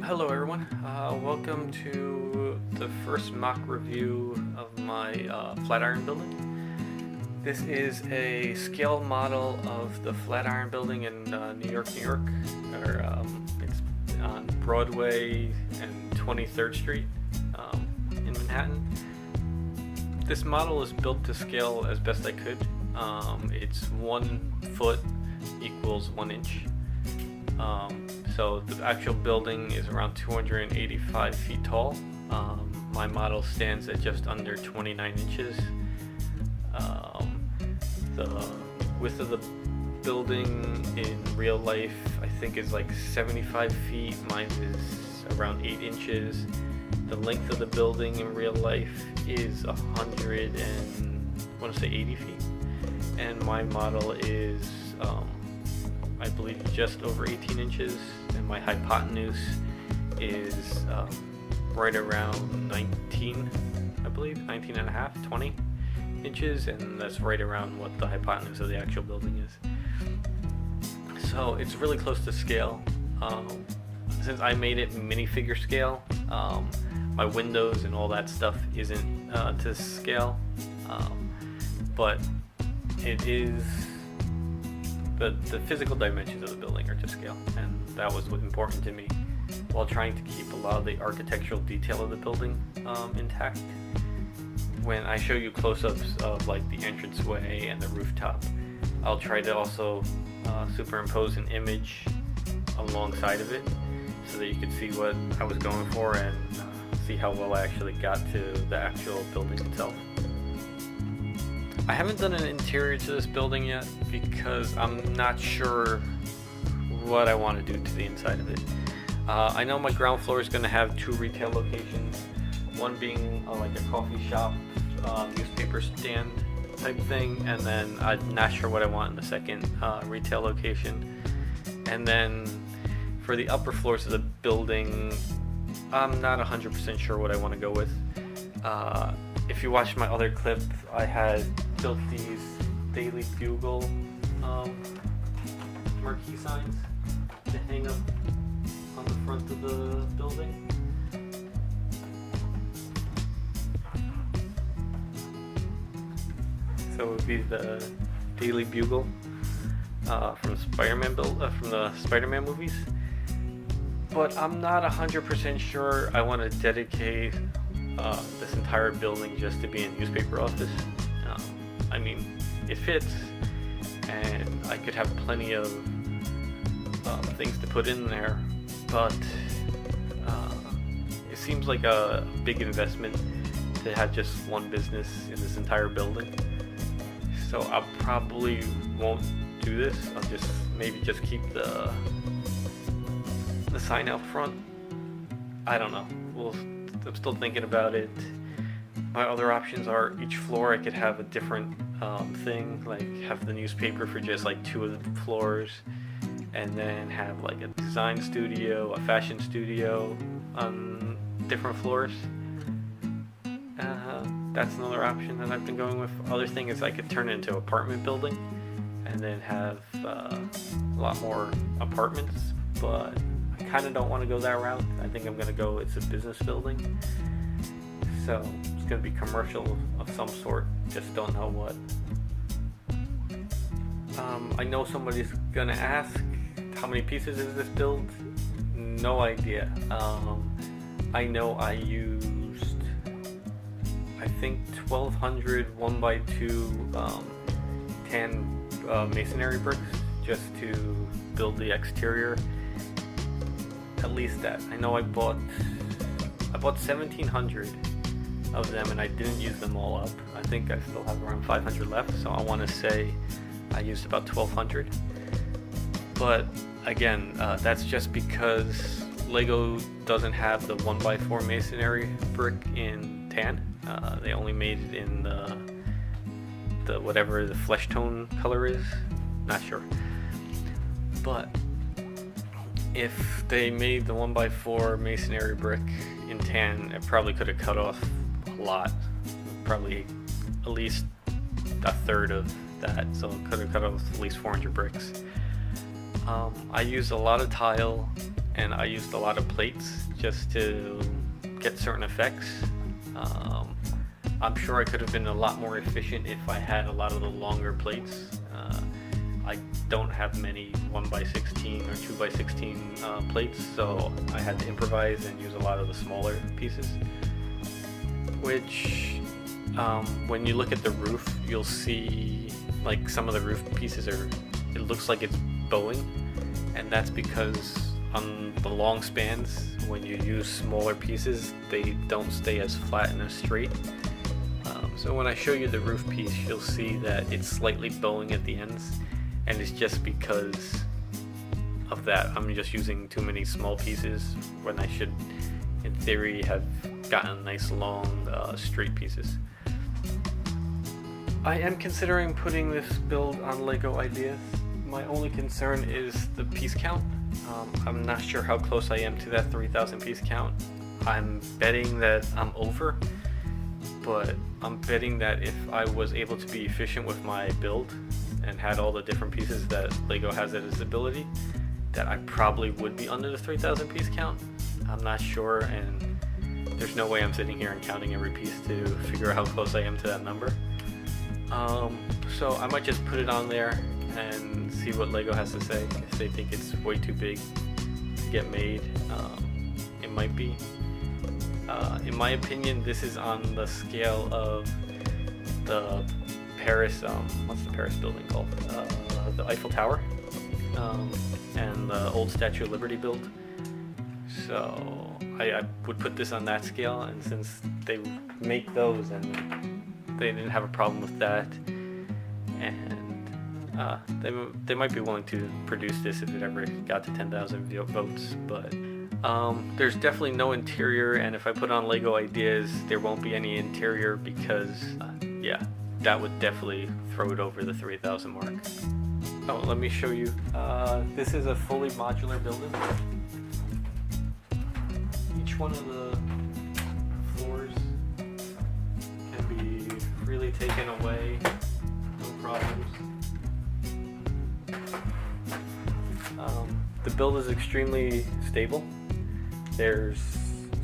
Hello everyone, welcome to the first mock review of my Flatiron building. This is a scale model of the Flatiron building in New York, or it's on Broadway and 23rd Street in Manhattan. This model is built to scale as best I could. It's 1 foot equals 1 inch. So the actual building is around 285 feet tall. My model stands at just under 29 inches. The width of the building in real life I think is like 75 feet. Mine is around 8 inches. The length of the building in real life is 80 feet. And my model is I believe just over 18 inches, and my hypotenuse is right around 19, I believe, 19 and a half, 20 inches, and that's right around what the hypotenuse of the actual building is. So it's really close to scale. Since I made it minifigure scale, my windows and all that stuff isn't to scale, but it is the physical dimensions of the building are to scale, and that was important to me while trying to keep a lot of the architectural detail of the building intact. When I show you close-ups of like the entranceway and the rooftop, I'll try to also superimpose an image alongside of it so that you could see what I was going for and see how well I actually got to the actual building itself. I haven't done an interior to this building yet because I'm not sure what I want to do to the inside of it. I know my ground floor is going to have 2 retail locations, one being like a coffee shop, newspaper stand type thing, and then I'm not sure what I want in the second retail location. And then for the upper floors of the building, I'm not 100% sure what I want to go with. If you watched my other clip, I had built these Daily Bugle marquee signs to hang up on the front of the building. So it would be the Daily Bugle from the Spider-Man movies. But I'm not 100% sure I want to dedicate this entire building just to be a newspaper office. I mean, it fits, and I could have plenty of things to put in there, but it seems like a big investment to have just one business in this entire building. So I probably won't do this. I'll maybe just keep the sign out front. I don't know. I'm still thinking about it. My other options are each floor I could have a different thing, like have the newspaper for just like 2 of the floors, and then have like a design studio, a fashion studio on different floors. That's another option that I've been going with. Other thing is I could turn it into an apartment building and then have a lot more apartments, but I kind of don't want to go that route. I think I'm going to go, it's a business building, so it's going to be commercial of some sort, just don't know what. I know somebody's going to ask, how many pieces is this build? No idea. I know I used, I think 1,200 1x2 tan masonry bricks just to build the exterior. At least that. I know I bought 1,700 of them, and I didn't use them all up. I think I still have around 500 left, so I want to say I used about 1,200. But again, that's just because Lego doesn't have the 1x4 masonry brick in tan. They only made it in the whatever the flesh tone color is. Not sure. But if they made the 1x4 masonry brick in tan, it probably could have cut off a lot. Probably at least a third of that. So it could have cut off at least 400 bricks. I used a lot of tile and I used a lot of plates just to get certain effects. I'm sure I could have been a lot more efficient if I had a lot of the longer plates. I don't have many 1x16 or 2x16 plates, so I had to improvise and use a lot of the smaller pieces. Which, when you look at the roof, you'll see like some of the roof pieces it looks like it's bowing, and that's because on the long spans, when you use smaller pieces, they don't stay as flat and as straight. So when I show you the roof piece, you'll see that it's slightly bowing at the ends, and it's just because of that. I'm just using too many small pieces when I should, in theory, have gotten nice long straight pieces. I am considering putting this build on LEGO Ideas. My only concern is the piece count. I'm not sure how close I am to that 3,000 piece count. I'm betting that I'm over, but I'm betting that if I was able to be efficient with my build and had all the different pieces that LEGO has at its ability, that I probably would be under the 3,000 piece count. I'm not sure, and there's no way I'm sitting here and counting every piece to figure out how close I am to that number. So I might just put it on there and see what LEGO has to say. If they think it's way too big to get made, it might be. In my opinion, this is on the scale of the Paris, what's the Paris building called? The Eiffel Tower, and the old Statue of Liberty build. So I would put this on that scale, and since they make those and they didn't have a problem with that, and they might be willing to produce this if it ever got to 10,000 votes, but there's definitely no interior, and if I put on LEGO Ideas, there won't be any interior because, yeah, that would definitely throw it over the 3,000 mark. Oh, let me show you. This is a fully modular building. Each one of the floors can be freely taken away, no problems. The build is extremely stable. There's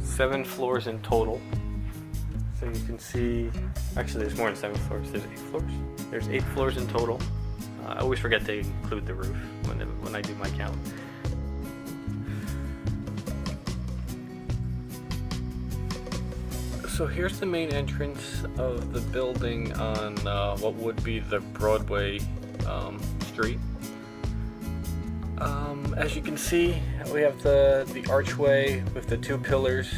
7 floors in total. So you can see, actually there's more than 7 floors, there's 8 floors. There's 8 floors in total. I always forget to include the roof when I do my count. So here's the main entrance of the building on what would be the Broadway street. As you can see, we have the archway with the 2 pillars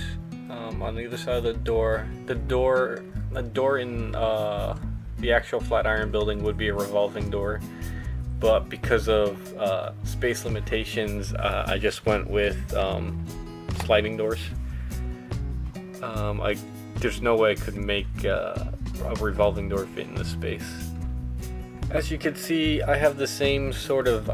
on the other side of the door. The door in the actual Flatiron building would be a revolving door, but because of space limitations, I just went with sliding doors. There's no way I could make a revolving door fit in this space. As you can see, I have the same sort of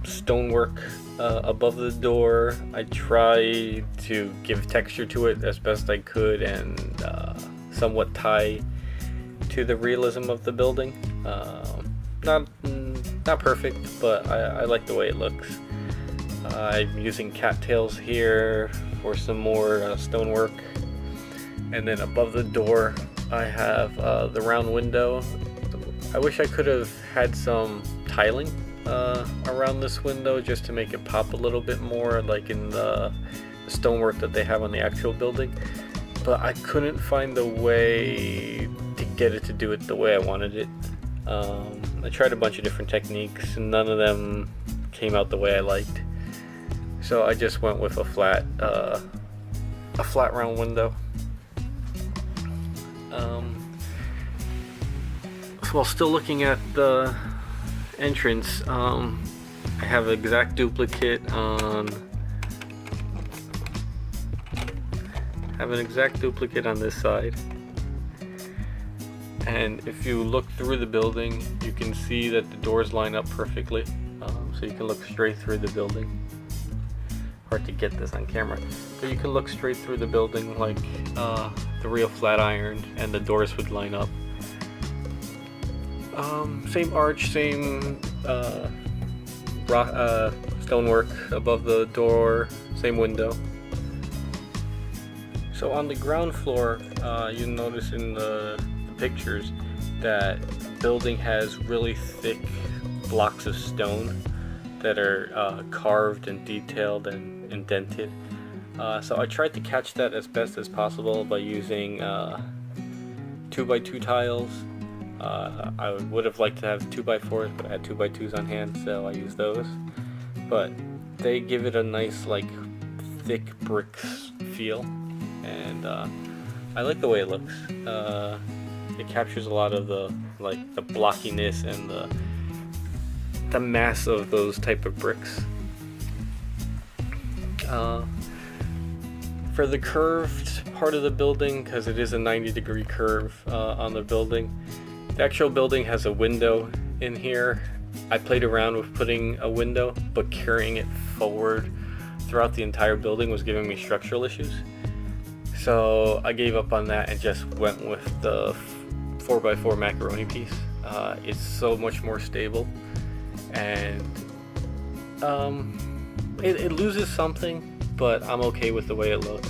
stonework above the door. I try to give texture to it as best I could and somewhat tie to the realism of the building. Not perfect, but I like the way it looks. I'm using cattails here for some more stonework, and then above the door I have the round window. I wish I could have had some tiling around this window just to make it pop a little bit more, like in the stonework that they have on the actual building, but I couldn't find a way to get it to do it the way I wanted it. I tried a bunch of different techniques and none of them came out the way I liked, so I just went with a flat round window. While still looking at the entrance, I have an exact duplicate on this side, and if you look through the building, you can see that the doors line up perfectly, so you can look straight through the building. Hard to get this on camera, but you can look straight through the building like the real Flatiron, and the doors would line up. Same arch, same stonework above the door, same window. So on the ground floor, you notice in the pictures that building has really thick blocks of stone that are carved and detailed and indented. So I tried to catch that as best as possible by using 2x2 tiles. I would have liked to have 2x4s, but I had 2x2s on hand, so I used those. But they give it a nice, like, thick bricks feel, and I like the way it looks. It captures a lot of the blockiness and the mass of those type of bricks. For the curved part of the building, because it is a 90-degree curve on the building, the actual building has a window in here. I played around with putting a window, but carrying it forward throughout the entire building was giving me structural issues. So I gave up on that and just went with the 4x4 macaroni piece. It's so much more stable, and it loses something, but I'm okay with the way it looks.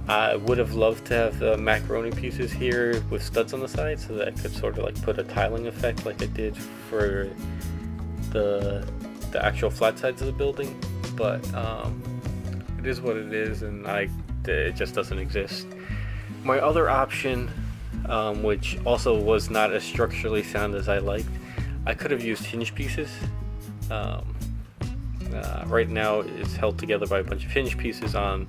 I would have loved to have the macaroni pieces here with studs on the side, so that I could sort of like put a tiling effect like I did for the actual flat sides of the building, but it is what it is, and it just doesn't exist. My other option, which also was not as structurally sound as I liked, I could have used hinge pieces. Right now it's held together by a bunch of hinge pieces on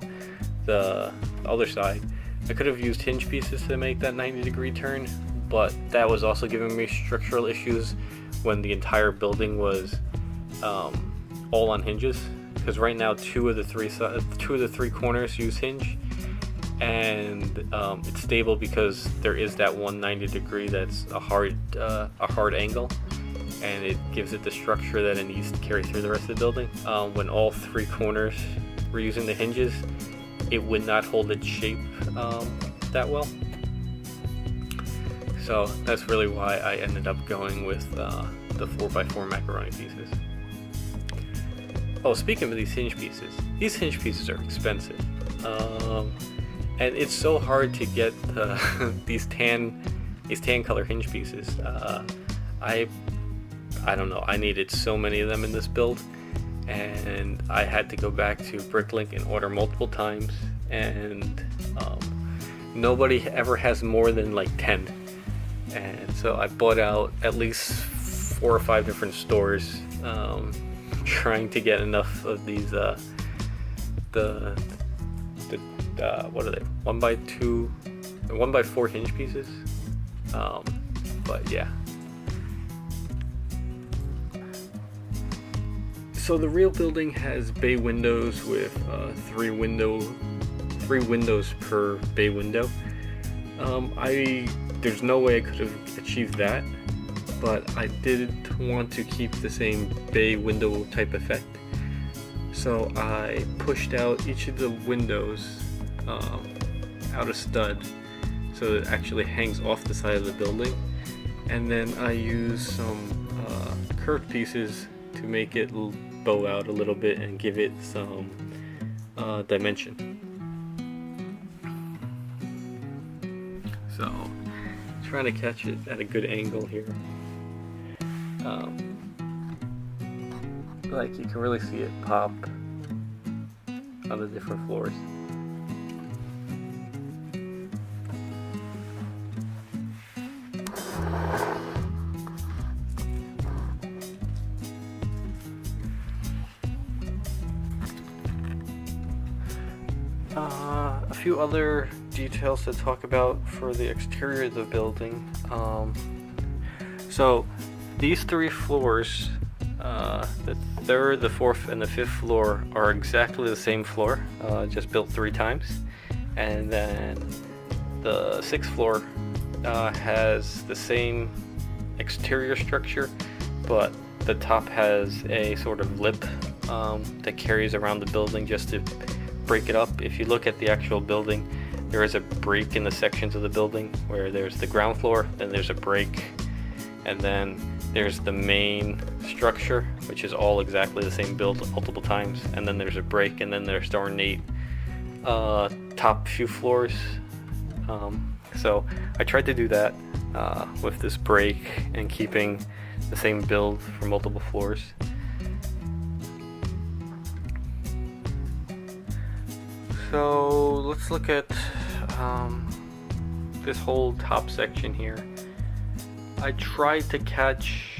the other side. I could have used hinge pieces to make that 90-degree turn, but that was also giving me structural issues when the entire building was all on hinges, because right now two of the three corners use hinge, and it's stable because there is that 190-degree that's a hard angle, and it gives it the structure that it needs to carry through the rest of the building. When all three corners were using the hinges, it would not hold its shape that well. So that's really why I ended up going with the 4x4 macaroni pieces. Oh, speaking of these hinge pieces are expensive. And it's so hard to get these tan color hinge pieces. I don't know, I needed so many of them in this build, and I had to go back to Bricklink and order multiple times, and nobody ever has more than like 10, and so I bought out at least 4 or 5 different stores, trying to get enough of these what are they, 1x2 1x4 hinge pieces, but yeah. So the real building has bay windows with 3 windows per bay window. There's no way I could have achieved that, but I did want to keep the same bay window type effect. So I pushed out each of the windows out a stud, so it actually hangs off the side of the building, and then I used some curved pieces to make it bow out a little bit and give it some dimension. So trying to catch it at a good angle here. Like you can really see it pop on the different floors. A few other details to talk about for the exterior of the building. So these 3 floors, the 3rd, the 4th, and the 5th floor are exactly the same floor, just built 3 times. And then the 6th floor has the same exterior structure, but the top has a sort of lip that carries around the building just to break it up. If you look at the actual building, there is a break in the sections of the building where there's the ground floor, then there's a break, and then there's the main structure, which is all exactly the same build multiple times, and then there's a break, and then there's the ornate top few floors. So I tried to do that with this break and keeping the same build for multiple floors. So let's look at this whole top section here. I tried to catch,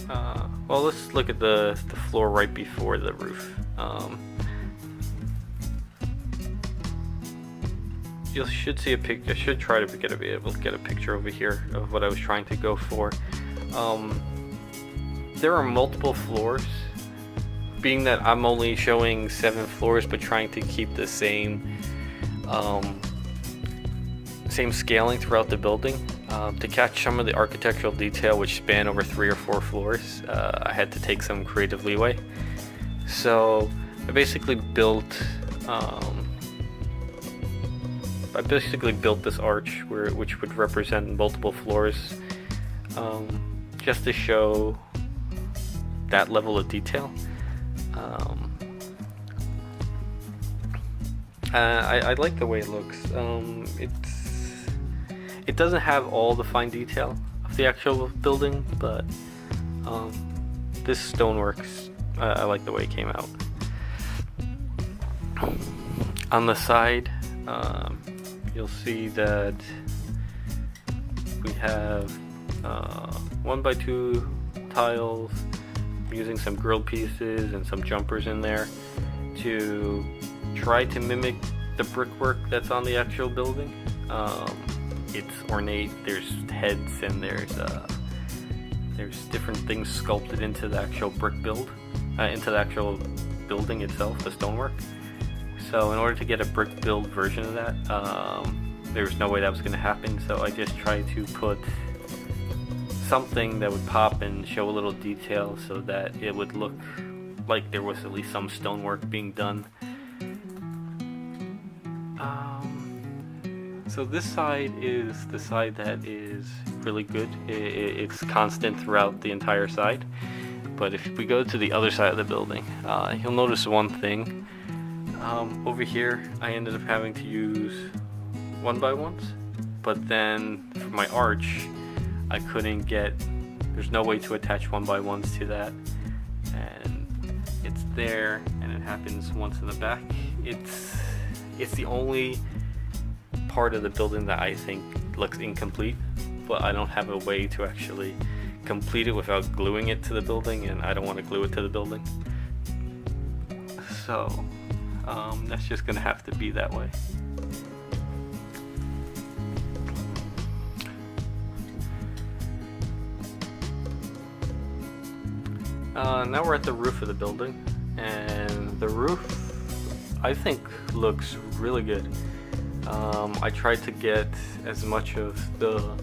well, let's look at the floor right before the roof. You should see a picture. I should try to be able to get a picture over here of what I was trying to go for. There are multiple floors, being that I'm only showing 7 floors but trying to keep the same scaling throughout the building. To catch some of the architectural detail, which span over 3 or 4 floors, I had to take some creative leeway. So I basically built this arch which would represent multiple floors, just to show that level of detail. I like the way it looks. It doesn't have all the fine detail of the actual building, but this stoneworks, I like the way it came out. On the side, you'll see that we have 1x2 tiles, using some grill pieces and some jumpers in there to try to mimic the brickwork that's on the actual building. It's ornate. There's heads and there's different things sculpted into the actual brick build, into the actual building itself, the stonework. So in order to get a brick build version of that, there was no way that was going to happen. So I just tried to put something that would pop and show a little detail so that it would look like there was at least some stonework being done. So this side is the side that is really good. It's constant throughout the entire side. But if we go to the other side of the building, you'll notice one thing. Over here, I ended up having to use 1x1s, but then for my arch, I couldn't get, there's no way to attach 1x1s to that, and it's there, and it happens once in the back. It's the only part of the building that I think looks incomplete, but I don't have a way to actually complete it without gluing it to the building, and I don't want to glue it to the building. So that's just gonna have to be that way. Now we're at the roof of the building, and the roof I think looks really good. I tried to get as much of the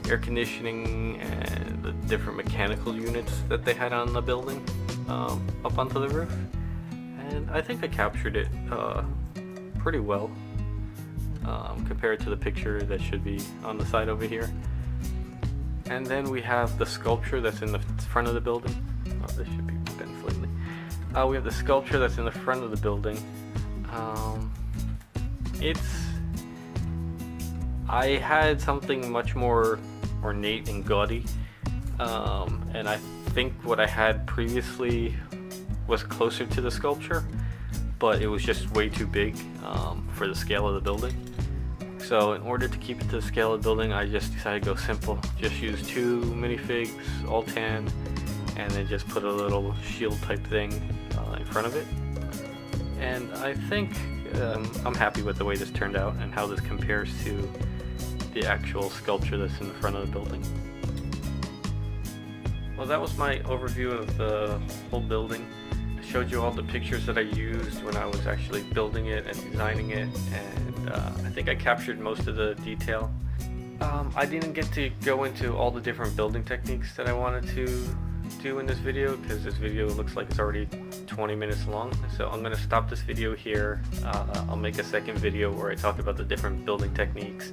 air conditioning and the different mechanical units that they had on the building up onto the roof, and I think I captured it pretty well compared to the picture that should be on the side over here. And then we have the sculpture that's in the front of the building. Oh, this should be bent slightly. We have the sculpture that's in the front of the building. I had something much more ornate and gaudy, and I think what I had previously was closer to the sculpture, but it was just way too big for the scale of the building. So in order to keep it to the scale of the building, I just decided to go simple. Just use 2 minifigs, all tan, and then just put a little shield type thing in front of it. And I think I'm happy with the way this turned out and how this compares to the actual sculpture that's in the front of the building. Well, that was my overview of the whole building. I showed you all the pictures that I used when I was actually building it and designing it, and I think I captured most of the detail. I didn't get to go into all the different building techniques that I wanted to do in this video, because this video looks like it's already 20 minutes long. So I'm going to stop this video here. I'll make a second video where I talk about the different building techniques.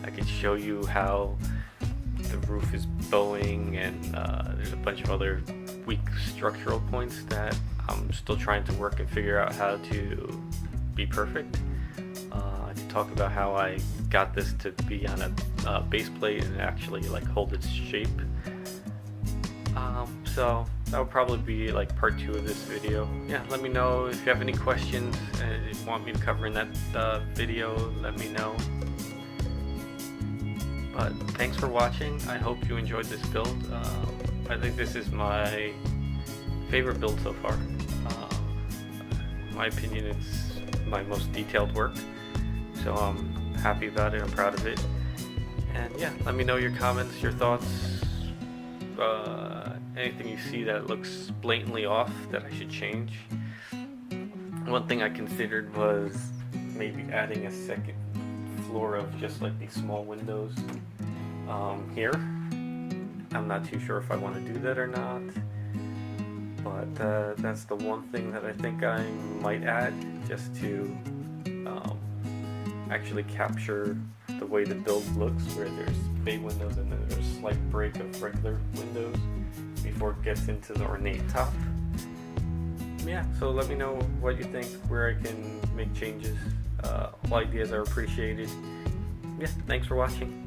I can show you how the roof is bowing, and there's a bunch of other weak structural points that I'm still trying to work and figure out how to be perfect. I can talk about how I got this to be on a base plate and actually like hold its shape. So that would probably be like part 2 of this video. Yeah, let me know if you have any questions and if you want me to cover in that video, let me know. But thanks for watching. I hope you enjoyed this build. I think this is my favorite build so far. In my opinion, it's my most detailed work. So I'm happy about it, I'm proud of it. And yeah, let me know your comments, your thoughts, anything you see that looks blatantly off that I should change. One thing I considered was maybe adding a second floor of just like these small windows here. I'm not too sure if I want to do that or not, but that's the one thing that I think I might add, just to actually capture the way the build looks, where there's bay windows and then there's a slight break of regular windows before it gets into the ornate top. Yeah, so let me know what you think, where I can make changes. All ideas are appreciated. Yeah, thanks for watching.